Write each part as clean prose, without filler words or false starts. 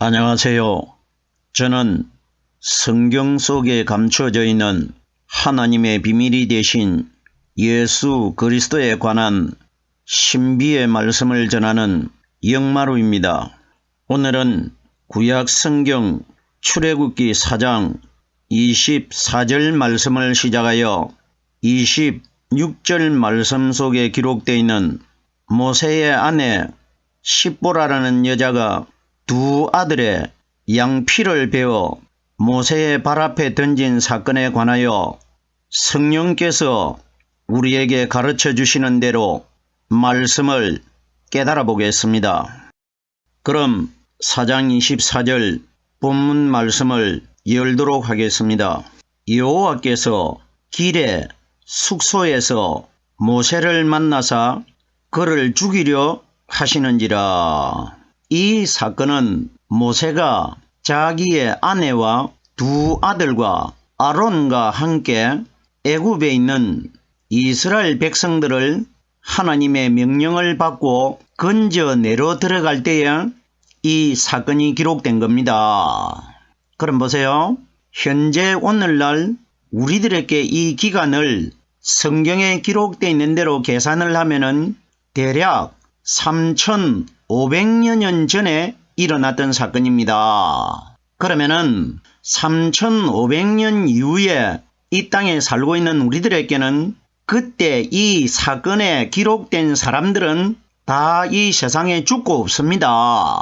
안녕하세요. 저는 성경 속에 감춰져 있는 하나님의 비밀이 되신 예수 그리스도에 관한 신비의 말씀을 전하는 영마루입니다. 오늘은 구약 성경 출애굽기 4장 24절 말씀을 시작하여 26절 말씀 속에 기록되어 있는 모세의 아내 십보라라는 여자가 두 아들의 양피를 베어 모세의 발 앞에 던진 사건에 관하여 성령께서 우리에게 가르쳐 주시는 대로 말씀을 깨달아 보겠습니다. 그럼 4장 24절 본문 말씀을 열도록 하겠습니다. 여호와께서 길에 숙소에서 모세를 만나사 그를 죽이려 하시는지라. 이 사건은 모세가 자기의 아내와 두 아들과 아론과 함께 애굽에 있는 이스라엘 백성들을 하나님의 명령을 받고 건져내러 들어갈 때에 이 사건이 기록된 겁니다. 그럼 보세요. 현재 오늘날 우리들에게 이 기간을 성경에 기록되어 있는 대로 계산을 하면은 대략 3,500여 년 전에 일어났던 사건입니다. 그러면은 3,500년 이후에 이 땅에 살고 있는 우리들에게는 그때 이 사건에 기록된 사람들은 다 이 세상에 죽고 없습니다.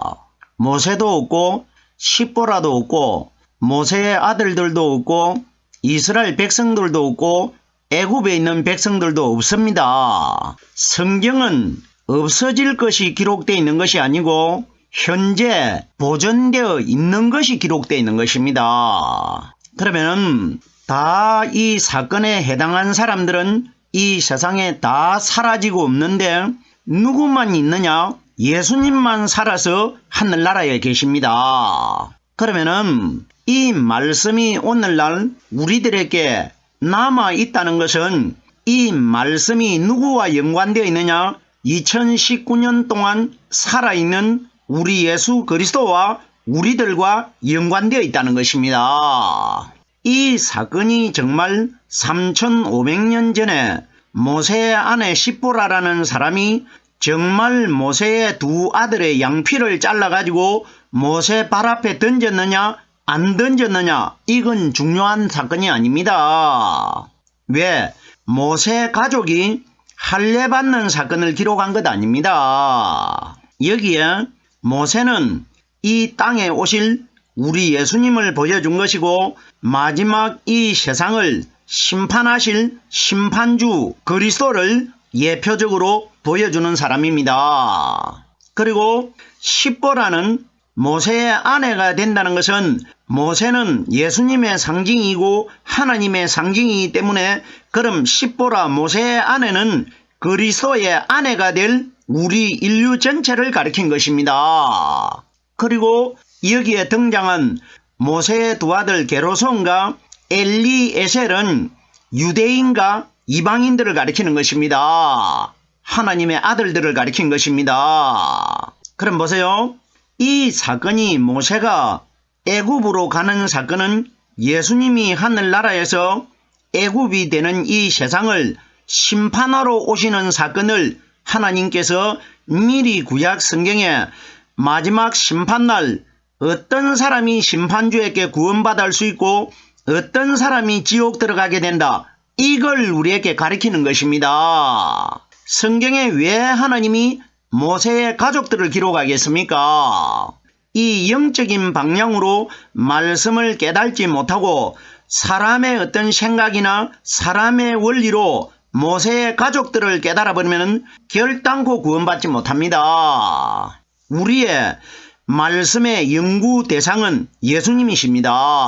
모세도 없고 십보라도 없고 모세의 아들들도 없고 이스라엘 백성들도 없고 애굽에 있는 백성들도 없습니다. 성경은 없어질 것이 기록되어 있는 것이 아니고 현재 보존되어 있는 것이 기록되어 있는 것입니다. 그러면 다 이 사건에 해당한 사람들은 이 세상에 다 사라지고 없는데 누구만 있느냐? 예수님만 살아서 하늘나라에 계십니다. 그러면은 이 말씀이 오늘날 우리들에게 남아 있다는 것은 이 말씀이 누구와 연관되어 있느냐? 2019년 동안 살아있는 우리 예수 그리스도와 우리들과 연관되어 있다는 것입니다. 이 사건이 정말 3,500년 전에 모세의 아내 십보라라는 사람이 정말 모세의 두 아들의 양피를 잘라가지고 모세 발 앞에 던졌느냐 안 던졌느냐, 이건 중요한 사건이 아닙니다. 왜? 모세 가족이 할례받는 사건을 기록한 것 아닙니다. 여기에 모세는 이 땅에 오실 우리 예수님을 보여준 것이고 마지막 이 세상을 심판하실 심판주 그리스도를 예표적으로 보여주는 사람입니다. 그리고 십보라는 모세의 아내가 된다는 것은 모세는 예수님의 상징이고 하나님의 상징이기 때문에 그럼 십보라 모세의 아내는 그리스도의 아내가 될 우리 인류 전체를 가리킨 것입니다. 그리고 여기에 등장한 모세의 두 아들 게르손과 엘리에셀은 유대인과 이방인들을 가리키는 것입니다. 하나님의 아들들을 가리킨 것입니다. 그럼 보세요. 이 사건이 모세가 애굽으로 가는 사건은 예수님이 하늘나라에서 애굽이 되는 이 세상을 심판하러 오시는 사건을 하나님께서 미리 구약 성경에 마지막 심판날 어떤 사람이 심판주에게 구원받을 수 있고 어떤 사람이 지옥 들어가게 된다. 이걸 우리에게 가리키는 것입니다. 성경에 왜 하나님이 모세의 가족들을 기록하겠습니까? 이 영적인 방향으로 말씀을 깨닫지 못하고 사람의 어떤 생각이나 사람의 원리로 모세의 가족들을 깨달아버리면 결단코 구원받지 못합니다. 우리의 말씀의 연구 대상은 예수님이십니다.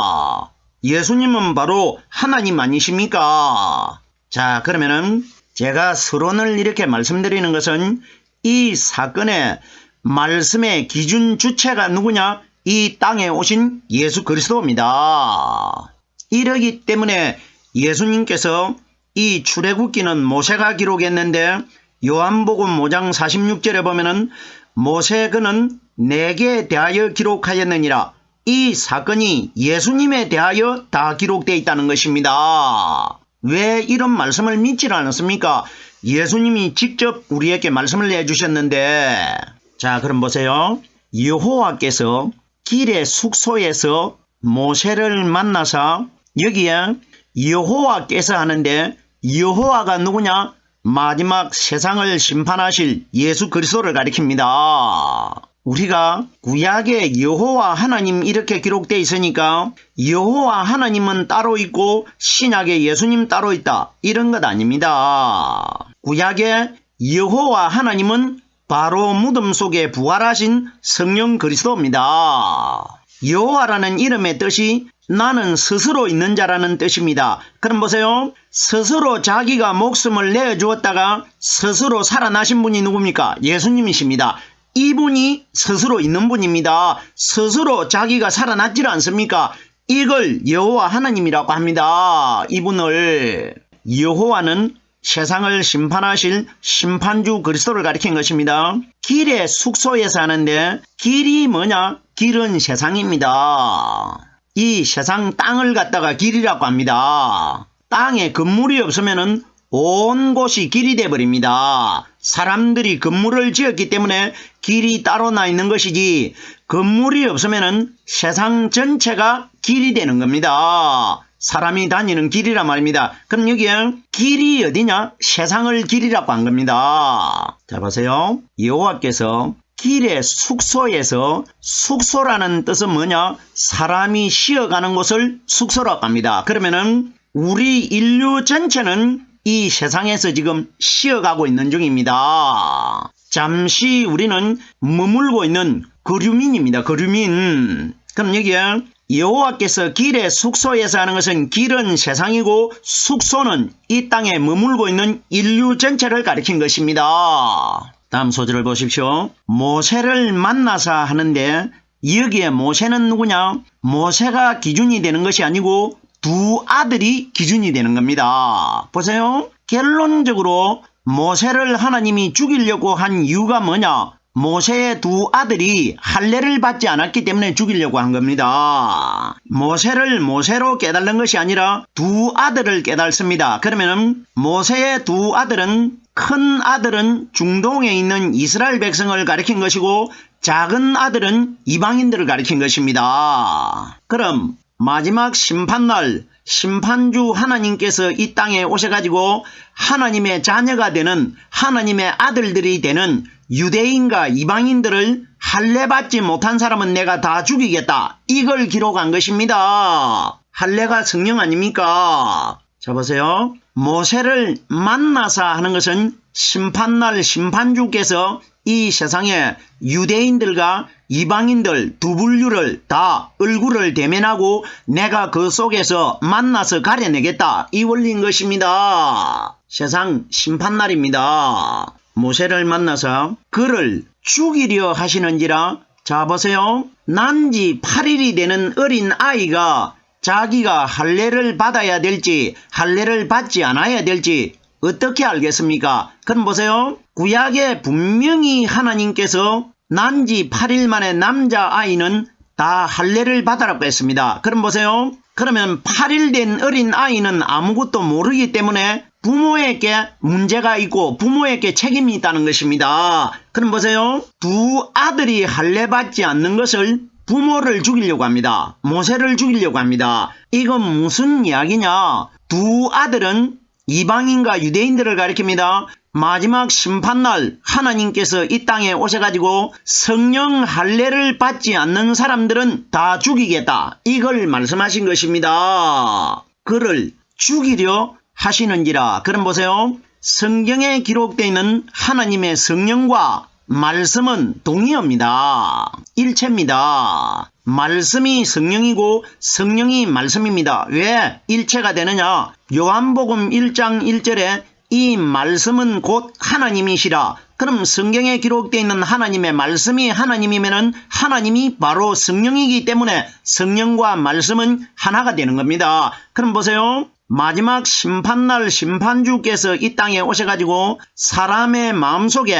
예수님은 바로 하나님 아니십니까? 자, 그러면은 제가 서론을 이렇게 말씀드리는 것은 이 사건의 말씀의 기준 주체가 누구냐? 이 땅에 오신 예수 그리스도입니다. 이러기 때문에 예수님께서 이 출애굽기는 모세가 기록했는데 요한복음 5장 46절에 보면은 모세 그는 내게 대하여 기록하였느니라. 이 사건이 예수님에 대하여 다 기록되어 있다는 것입니다. 왜 이런 말씀을 믿지 않았습니까? 예수님이 직접 우리에게 말씀을 해주셨는데, 자, 그럼 보세요. 여호와께서 길의 숙소에서 모세를 만나서, 여기에 여호와께서 하는데 여호와가 누구냐? 마지막 세상을 심판하실 예수 그리스도를 가리킵니다. 우리가 구약에 여호와 하나님 이렇게 기록되어 있으니까 여호와 하나님은 따로 있고 신약에 예수님 따로 있다, 이런 것 아닙니다. 구약에 여호와 하나님은 바로 무덤 속에 부활하신 성령 그리스도입니다. 여호와라는 이름의 뜻이 나는 스스로 있는 자라는 뜻입니다. 그럼 보세요. 스스로 자기가 목숨을 내어주었다가 스스로 살아나신 분이 누굽니까? 예수님이십니다. 이분이 스스로 있는 분입니다. 스스로 자기가 살아났지 않습니까? 이걸 여호와 하나님이라고 합니다. 이분을. 여호와는 세상을 심판하실 심판주 그리스도를 가리킨 것입니다. 길의 숙소에서 하는데 길이 뭐냐? 길은 세상입니다. 이 세상 땅을 갖다가 길이라고 합니다. 땅에 건물이 없으면은 온 곳이 길이 되어버립니다. 사람들이 건물을 지었기 때문에 길이 따로 나 있는 것이지, 건물이 없으면은 세상 전체가 길이 되는 겁니다. 사람이 다니는 길이란 말입니다. 그럼 여기에 길이 어디냐? 세상을 길이라고 한 겁니다. 자, 보세요. 여호와께서 길의 숙소에서, 숙소라는 뜻은 뭐냐? 사람이 쉬어가는 곳을 숙소라고 합니다. 그러면은 우리 인류 전체는 이 세상에서 지금 쉬어가고 있는 중입니다. 잠시 우리는 머물고 있는 거류민입니다. 거류민. 그럼 여기에 여호와께서 길의 숙소에서 하는 것은, 길은 세상이고 숙소는 이 땅에 머물고 있는 인류 전체를 가리킨 것입니다. 다음 소절을 보십시오. 모세를 만나서 하는데 여기에 모세는 누구냐? 모세가 기준이 되는 것이 아니고 두 아들이 기준이 되는 겁니다. 보세요. 결론적으로 모세를 하나님이 죽이려고 한 이유가 뭐냐? 모세의 두 아들이 할례를 받지 않았기 때문에 죽이려고 한 겁니다. 모세를 모세로 깨달는 것이 아니라 두 아들을 깨달습니다. 그러면 모세의 두 아들은, 큰 아들은 중동에 있는 이스라엘 백성을 가리킨 것이고 작은 아들은 이방인들을 가리킨 것입니다. 그럼 마지막 심판날 심판주 하나님께서 이 땅에 오셔가지고 하나님의 자녀가 되는, 하나님의 아들들이 되는 유대인과 이방인들을 할례받지 못한 사람은 내가 다 죽이겠다, 이걸 기록한 것입니다. 할례가 성령 아닙니까? 자, 보세요. 모세를 만나서 하는 것은 심판날 심판주께서 이 세상에 유대인들과 이방인들 두 분류를 다 얼굴을 대면하고 내가 그 속에서 만나서 가려내겠다, 이 원리인 것입니다. 세상 심판날입니다. 모세를 만나서 그를 죽이려 하시는지라. 자, 보세요. 난지 8일이 되는 어린 아이가 자기가 할례를 받아야 될지 할례를 받지 않아야 될지 어떻게 알겠습니까? 그럼 보세요. 구약에 분명히 하나님께서 난지 8일 만에 남자아이는 다 할례를 받아라고 했습니다. 그럼 보세요. 그러면 8일 된 어린 아이는 아무것도 모르기 때문에 부모에게 문제가 있고 부모에게 책임이 있다는 것입니다. 그럼 보세요. 두 아들이 할례받지 않는 것을 부모를 죽이려고 합니다. 모세를 죽이려고 합니다. 이건 무슨 이야기냐? 두 아들은 이방인과 유대인들을 가리킵니다. 마지막 심판날 하나님께서 이 땅에 오셔가지고 성령 할례를 받지 않는 사람들은 다 죽이겠다, 이걸 말씀하신 것입니다. 그를 죽이려 하시는지라. 그럼 보세요. 성경에 기록되어 있는 하나님의 성령과 말씀은 동의어입니다. 일체입니다. 말씀이 성령이고 성령이 말씀입니다. 왜 일체가 되느냐? 요한복음 1장 1절에 이 말씀은 곧 하나님이시라. 그럼 성경에 기록되어 있는 하나님의 말씀이 하나님이면은 하나님이 바로 성령이기 때문에 성령과 말씀은 하나가 되는 겁니다. 그럼 보세요. 마지막 심판날 심판주께서 이 땅에 오셔가지고 사람의 마음속에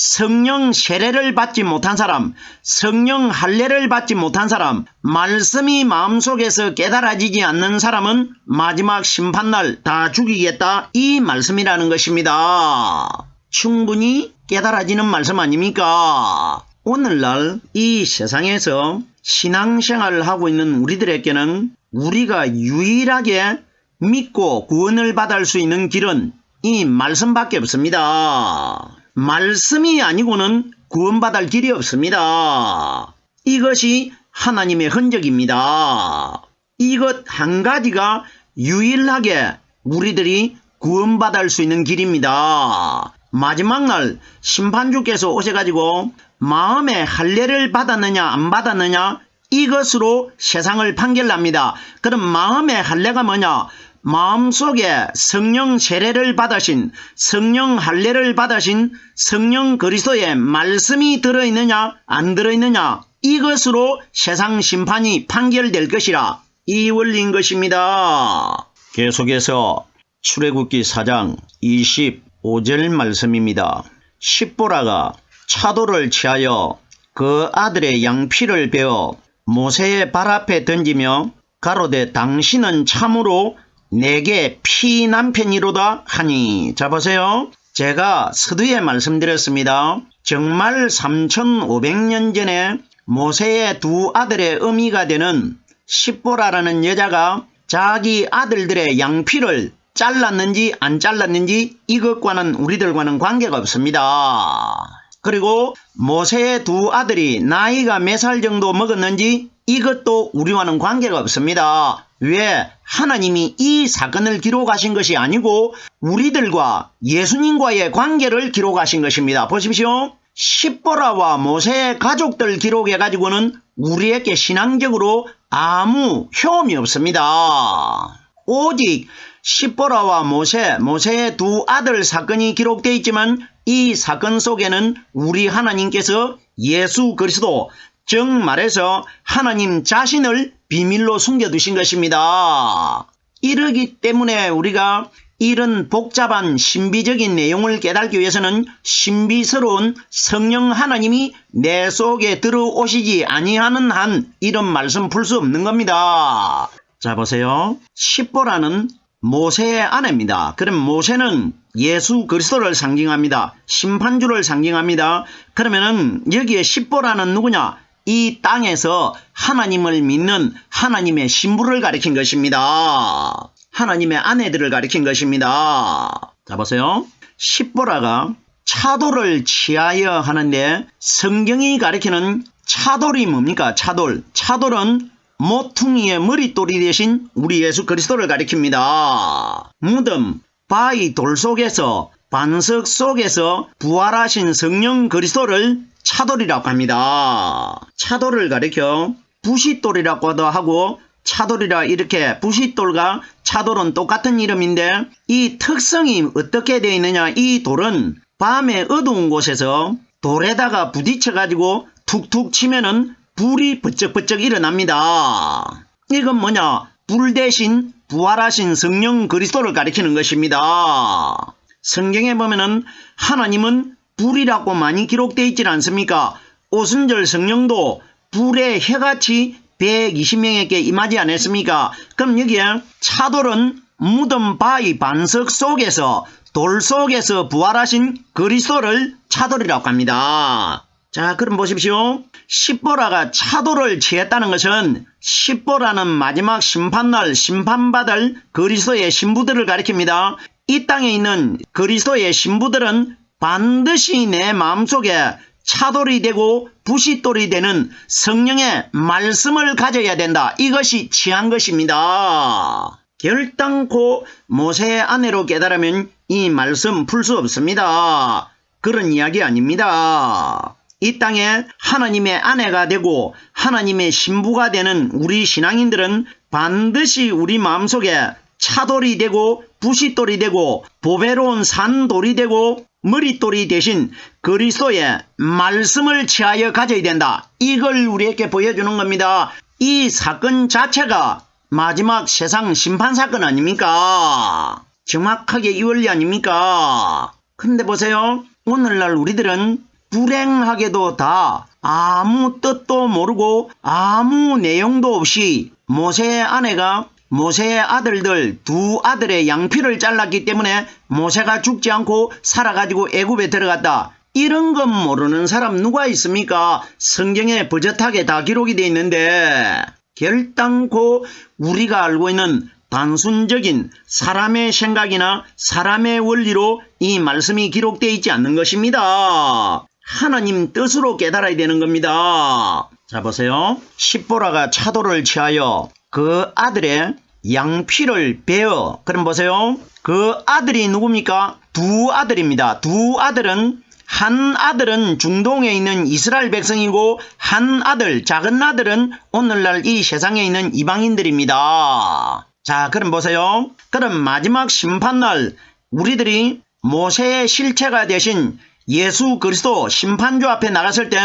성령 세례를 받지 못한 사람, 성령 할례를 받지 못한 사람, 말씀이 마음속에서 깨달아지지 않는 사람은 마지막 심판날 다 죽이겠다, 이 말씀이라는 것입니다. 충분히 깨달아지는 말씀 아닙니까? 오늘날 이 세상에서 신앙생활을 하고 있는 우리들에게는 우리가 유일하게 믿고 구원을 받을 수 있는 길은 이 말씀밖에 없습니다. 말씀이 아니고는 구원받을 길이 없습니다. 이것이 하나님의 흔적입니다. 이것 한 가지가 유일하게 우리들이 구원받을 수 있는 길입니다. 마지막 날 심판주께서 오셔가지고 마음의 할례를 받았느냐 안 받았느냐 이것으로 세상을 판결합니다. 그럼 마음의 할례가 뭐냐? 마음속에 성령 세례를 받으신, 성령 할례를 받으신 성령 그리스도의 말씀이 들어있느냐 안 들어있느냐 이것으로 세상 심판이 판결될 것이라, 이 원리인 것입니다. 계속해서 출애굽기 4장 25절 말씀입니다. 십보라가 차도를 취하여 그 아들의 양피를 베어 모세의 발 앞에 던지며 가로되 당신은 참으로 내게 피남편이로다 하니. 자 보세요. 제가 서두에 말씀드렸습니다. 정말 3500년 전에 모세의 두 아들의 어미가 되는 십보라라는 여자가 자기 아들들의 양피를 잘랐는지 안 잘랐는지 이것과는 우리들과는 관계가 없습니다. 그리고 모세의 두 아들이 나이가 몇 살 정도 먹었는지 이것도 우리와는 관계가 없습니다. 왜? 하나님이 이 사건을 기록하신 것이 아니고 우리들과 예수님과의 관계를 기록하신 것입니다. 보십시오. 십보라와 모세의 가족들 기록해가지고는 우리에게 신앙적으로 아무 효험이 없습니다. 오직 십보라와 모세의 두 아들 사건이 기록되어 있지만 이 사건 속에는 우리 하나님께서 예수 그리스도, 즉 말해서 하나님 자신을 비밀로 숨겨두신 것입니다. 이러기 때문에 우리가 이런 복잡한 신비적인 내용을 깨닫기 위해서는 신비스러운 성령 하나님이 내 속에 들어오시지 아니하는 한 이런 말씀 풀 수 없는 겁니다. 자 보세요. 십보라는 모세의 아내입니다. 그럼 모세는 예수 그리스도를 상징합니다. 심판주를 상징합니다. 그러면은 여기에 십보라는 누구냐? 이 땅에서 하나님을 믿는 하나님의 신부를 가리킨 것입니다. 하나님의 아내들을 가리킨 것입니다. 자 보세요. 십보라가 차도를 취하여 하는데 성경이 가리키는 차돌이 뭡니까? 차돌은 모퉁이의 머릿돌이 대신 우리 예수 그리스도를 가리킵니다. 무덤, 바위 돌 속에서, 반석 속에서 부활하신 성령 그리스도를 차돌이라고 합니다. 차돌을 가리켜 부싯돌이라고도 하고 차돌이라 이렇게, 부싯돌과 차돌은 똑같은 이름인데 이 특성이 어떻게 되어 있느냐? 이 돌은 밤에 어두운 곳에서 돌에다가 부딪혀 가지고 툭툭 치면은 불이 번쩍번쩍 일어납니다. 이건 뭐냐? 불 대신 부활하신 성령 그리스도를 가리키는 것입니다. 성경에 보면은 하나님은 불이라고 많이 기록되어 있지 않습니까? 오순절 성령도 불의 혀같이 120명에게 임하지 않았습니까? 그럼 여기에 차돌은 무덤 바위 반석 속에서, 돌 속에서 부활하신 그리스도를 차돌이라고 합니다. 자, 그럼 보십시오. 십보라가 차도를 취했다는 것은 십보라는 마지막 심판날 심판받을 그리스도의 신부들을 가리킵니다. 이 땅에 있는 그리스도의 신부들은 반드시 내 마음속에 차돌이 되고 부싯돌이 되는 성령의 말씀을 가져야 된다. 이것이 취한 것입니다. 결단코 모세의 아내로 깨달으면 이 말씀 풀 수 없습니다. 그런 이야기 아닙니다. 이 땅에 하나님의 아내가 되고 하나님의 신부가 되는 우리 신앙인들은 반드시 우리 마음속에 차돌이 되고 부싯돌이 되고 보배로운 산돌이 되고 머릿돌이 대신 그리스도의 말씀을 취하여 가져야 된다. 이걸 우리에게 보여주는 겁니다. 이 사건 자체가 마지막 세상 심판사건 아닙니까? 정확하게 이 원리 아닙니까? 근데 보세요. 오늘날 우리들은 불행하게도 다 아무 뜻도 모르고 아무 내용도 없이 모세의 아내가 모세의 아들들 두 아들의 양피를 잘랐기 때문에 모세가 죽지 않고 살아가지고 애굽에 들어갔다. 이런 건 모르는 사람 누가 있습니까? 성경에 버젓하게 다 기록이 되어 있는데 결단코 우리가 알고 있는 단순적인 사람의 생각이나 사람의 원리로 이 말씀이 기록되어 있지 않는 것입니다. 하나님 뜻으로 깨달아야 되는 겁니다. 자 보세요. 십보라가 차도를 취하여 그 아들의 양피를 베어. 그럼 보세요. 그 아들이 누굽니까? 두 아들입니다. 두 아들은 한 아들은 중동에 있는 이스라엘 백성이고 한 아들, 작은 아들은 오늘날 이 세상에 있는 이방인들입니다. 자 그럼 보세요. 그럼 마지막 심판날 우리들이 모세의 실체가 되신 예수 그리스도 심판주 앞에 나갔을 때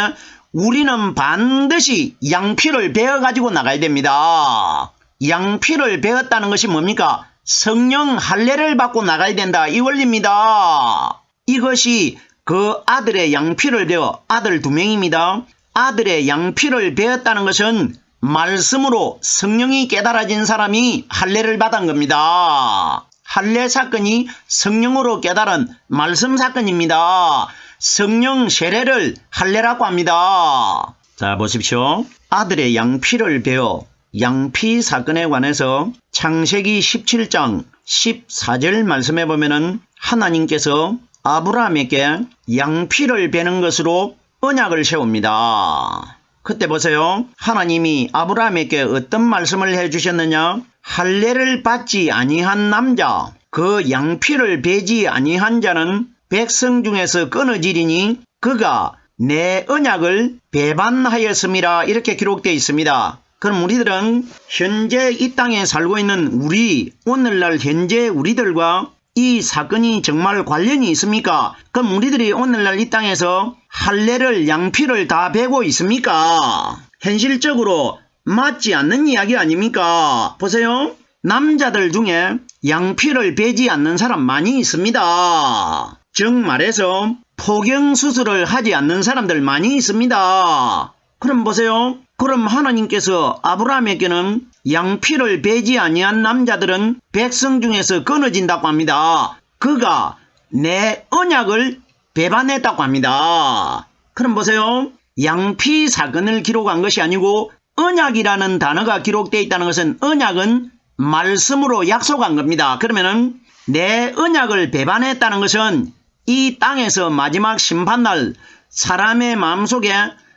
우리는 반드시 양피를 베어 가지고 나가야 됩니다. 양피를 베었다는 것이 뭡니까? 성령 할례를 받고 나가야 된다. 이 원리입니다. 이것이 그 아들의 양피를 베어, 아들 2명입니다. 아들의 양피를 베었다는 것은 말씀으로 성령이 깨달아진 사람이 할례를 받은 겁니다. 할례 사건이 성령으로 깨달은 말씀 사건입니다. 성령 세례를 할례라고 합니다. 자 보십시오. 아들의 양피를 베어 양피 사건에 관해서 창세기 17장 14절 말씀에 보면은 하나님께서 아브라함에게 양피를 베는 것으로 언약을 세웁니다. 그때 보세요. 하나님이 아브라함에게 어떤 말씀을 해주셨느냐? 할례를 받지 아니한 남자, 그 양피를 베지 아니한 자는 백성 중에서 끊어지리니 그가 내 언약을 배반하였음이라 이렇게 기록되어 있습니다. 그럼 우리들은 현재 이 땅에 살고 있는 우리, 오늘날 현재 우리들과 이 사건이 정말 관련이 있습니까? 그럼 우리들이 오늘날 이 땅에서 할례를 양피를 다 베고 있습니까? 현실적으로 맞지 않는 이야기 아닙니까? 보세요. 남자들 중에 양피를 베지 않는 사람 많이 있습니다. 즉 말해서 포경수술을 하지 않는 사람들 많이 있습니다. 그럼 보세요. 그럼 하나님께서 아브라함에게는 양피를 베지 아니한 남자들은 백성 중에서 끊어진다고 합니다. 그가 내 언약을 배반했다고 합니다. 그럼 보세요. 양피 사건을 기록한 것이 아니고 언약이라는 단어가 기록되어 있다는 것은 언약은 말씀으로 약속한 겁니다. 그러면은 내 언약을 배반했다는 것은 이 땅에서 마지막 심판날 사람의 마음속에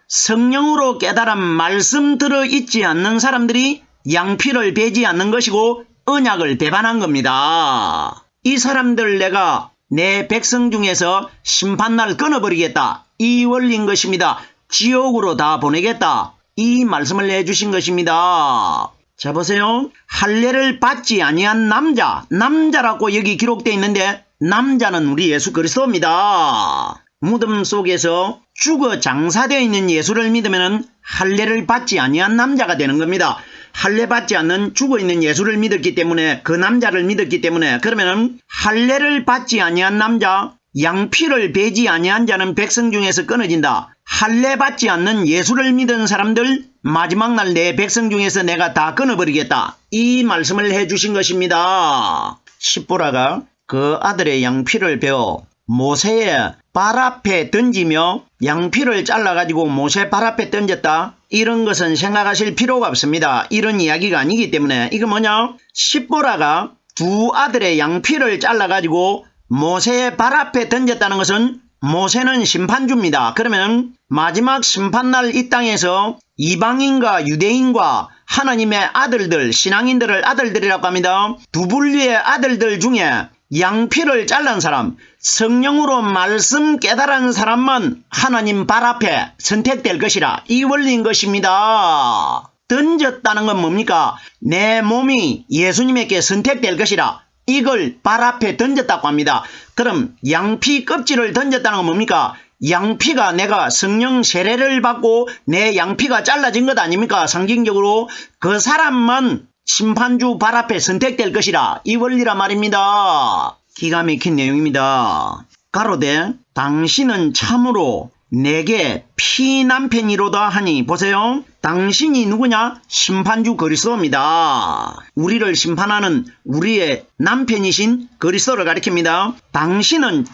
성령으로 깨달은 말씀 들어있지 않는 사람들이 양피를 베지 않는 것이고 언약을 배반한 겁니다. 이 사람들 내가 내 백성 중에서 심판날 끊어버리겠다. 이 원리인 것입니다. 지옥으로 다 보내겠다. 이 말씀을 해주신 것입니다. 자 보세요. 할례를 받지 아니한 남자라고 여기 기록되어 있는데 남자는 우리 예수 그리스도입니다. 무덤 속에서 죽어 장사되어 있는 예수를 믿으면 할례를 받지 아니한 남자가 되는 겁니다. 할례 받지 않는 죽어있는 예수를 믿었기 때문에 그 남자를 믿었기 때문에 그러면 할례를 받지 아니한 남자 양피를 베지 아니한 자는 백성 중에서 끊어진다. 할례 받지 않는 예수를 믿은 사람들 마지막 날 내 백성 중에서 내가 다 끊어버리겠다. 이 말씀을 해주신 것입니다. 십보라가 그 아들의 양피를 베어 모세의 발 앞에 던지며 양피를 잘라가지고 모세 발 앞에 던졌다. 이런 것은 생각하실 필요가 없습니다. 이런 이야기가 아니기 때문에 이거 뭐냐? 십보라가 두 아들의 양피를 잘라가지고 모세의 발 앞에 던졌다는 것은 모세는 심판주입니다. 그러면 마지막 심판날 이 땅에서 이방인과 유대인과 하나님의 아들들, 신앙인들을 아들들이라고 합니다. 두 분류의 아들들 중에 양피를 잘란 사람, 성령으로 말씀 깨달은 사람만 하나님 발 앞에 선택될 것이라. 이 원리인 것입니다. 던졌다는 건 뭡니까? 내 몸이 예수님에게 선택될 것이라. 이걸 발 앞에 던졌다고 합니다. 그럼 양피 껍질을 던졌다는 건 뭡니까? 양피가 내가 성령 세례를 받고 내 양피가 잘라진 것 아닙니까? 상징적으로 그 사람만 심판주 발 앞에 선택될 것이라. 이 원리라 말입니다. 기가 막힌 내용입니다. 가로되 당신은 참으로 내게 피남편이로다 하니 보세요. 당신이 누구냐? 심판주 그리스도입니다. 우리를 심판하는 우리의 남편이신 그리스도를 가리킵니다. 당신은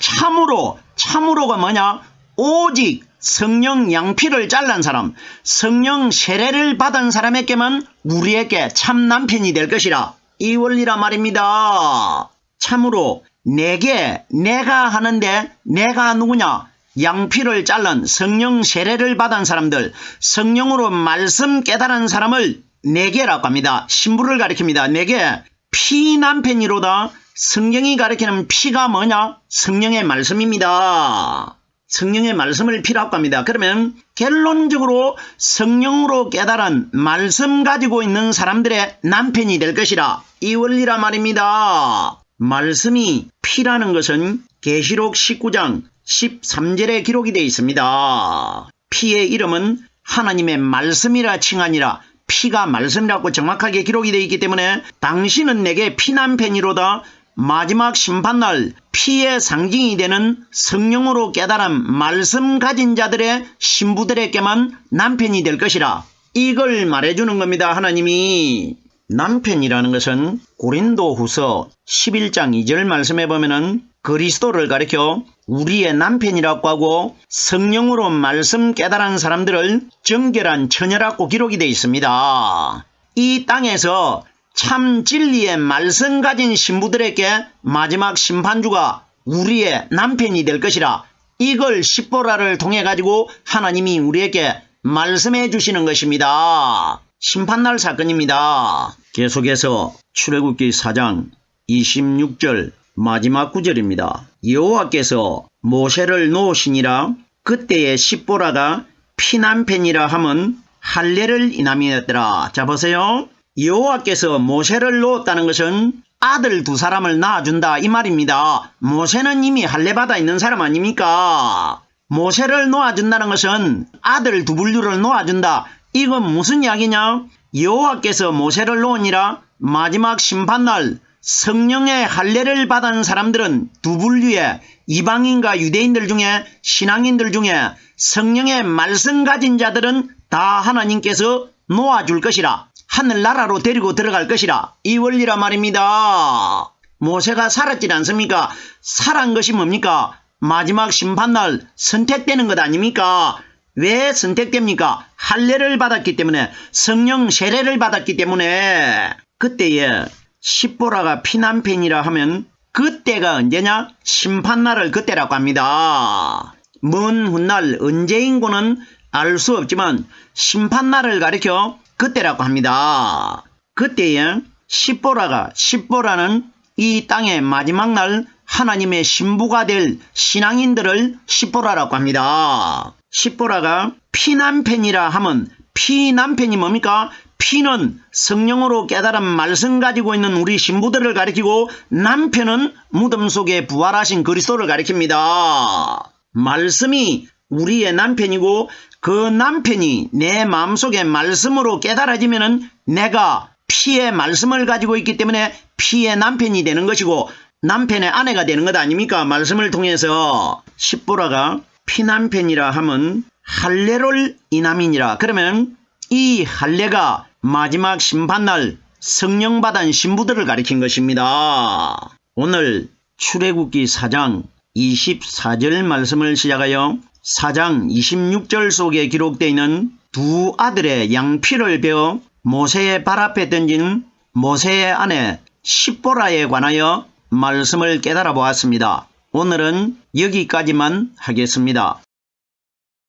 참으로가 뭐냐? 오직 성령 양피를 잘란 사람, 성령 세례를 받은 사람에게만 우리에게 참 남편이 될 것이라. 이 원리라 말입니다. 참으로 내가 하는데 내가 누구냐? 양피를 잘른 성령 세례를 받은 사람들, 성령으로 말씀 깨달은 사람을 내게라고 합니다. 신부를 가리킵니다. 내게 피남편이로다. 성경이 가리키는 피가 뭐냐? 성령의 말씀입니다. 성령의 말씀을 피라고 합니다. 그러면 결론적으로 성령으로 깨달은 말씀 가지고 있는 사람들의 남편이 될 것이라. 이 원리라 말입니다. 말씀이 피라는 것은 계시록 19장 13절에 기록이 되어 있습니다. 피의 이름은 하나님의 말씀이라 칭하니라. 피가 말씀이라고 정확하게 기록이 되어 있기 때문에 당신은 내게 피남편이로다. 마지막 심판날 피의 상징이 되는 성령으로 깨달은 말씀 가진 자들의 신부들에게만 남편이 될 것이라. 이걸 말해주는 겁니다. 하나님이. 남편이라는 것은 고린도후서 11장 2절 말씀에 보면은 그리스도를 가리켜 우리의 남편이라고 하고 성령으로 말씀 깨달은 사람들을 정결한 처녀라고 기록이 되어 있습니다. 이 땅에서 참 진리의 말씀 가진 신부들에게 마지막 심판주가 우리의 남편이 될 것이라. 이걸 십보라를 통해 가지고 하나님이 우리에게 말씀해 주시는 것입니다. 심판날 사건입니다. 계속해서 출애굽기 4장 26절 마지막 구절입니다. 여호와께서 모세를 놓으시니라. 그때의 십보라가 피남편이라 함은 할례를 인함이었더라. 자 보세요. 여호와께서 모세를 놓았다는 것은 아들 두 사람을 낳아준다 이 말입니다. 모세는 이미 할례받아 있는 사람 아닙니까? 모세를 놓아준다는 것은 아들 두 분류를 놓아준다. 이건 무슨 이야기냐? 여호와께서 모세를 놓으니라. 마지막 심판날 성령의 할례를 받은 사람들은 두 분류의 이방인과 유대인들 중에 신앙인들 중에 성령의 말씀 가진 자들은 다 하나님께서 놓아줄 것이라. 하늘나라로 데리고 들어갈 것이라. 이 원리라 말입니다. 모세가 살았지 않습니까? 살은 것이 뭡니까? 마지막 심판날 선택되는 것 아닙니까? 왜 선택됩니까? 할례를 받았기 때문에, 성령 세례를 받았기 때문에. 그때에 십보라가 피남편이라 하면 그때가 언제냐? 심판날을 그때라고 합니다. 먼 훗날 언제인고는 알 수 없지만 심판날을 가리켜 그때라고 합니다. 그때에 십보라는 이 땅의 마지막 날 하나님의 신부가 될 신앙인들을 십보라라고 합니다. 십보라가 피남편이라 하면 피남편이 뭡니까? 피는 성령으로 깨달은 말씀 가지고 있는 우리 신부들을 가리키고 남편은 무덤 속에 부활하신 그리스도를 가리킵니다. 말씀이 우리의 남편이고 그 남편이 내 마음속에 말씀으로 깨달아지면은 내가 피의 말씀을 가지고 있기 때문에 피의 남편이 되는 것이고 남편의 아내가 되는 것 아닙니까? 말씀을 통해서. 십보라가 피남편이라 하면 할례를 인함이니라. 그러면 이 할례가 마지막 심판날 성령 받은 신부들을 가리킨 것입니다. 오늘 출애굽기 4장 24절 말씀을 시작하여 4장 26절 속에 기록되어 있는 두 아들의 양피를 베어 모세의 발 앞에 던진 모세의 아내 십보라에 관하여 말씀을 깨달아 보았습니다. 오늘은 여기까지만 하겠습니다.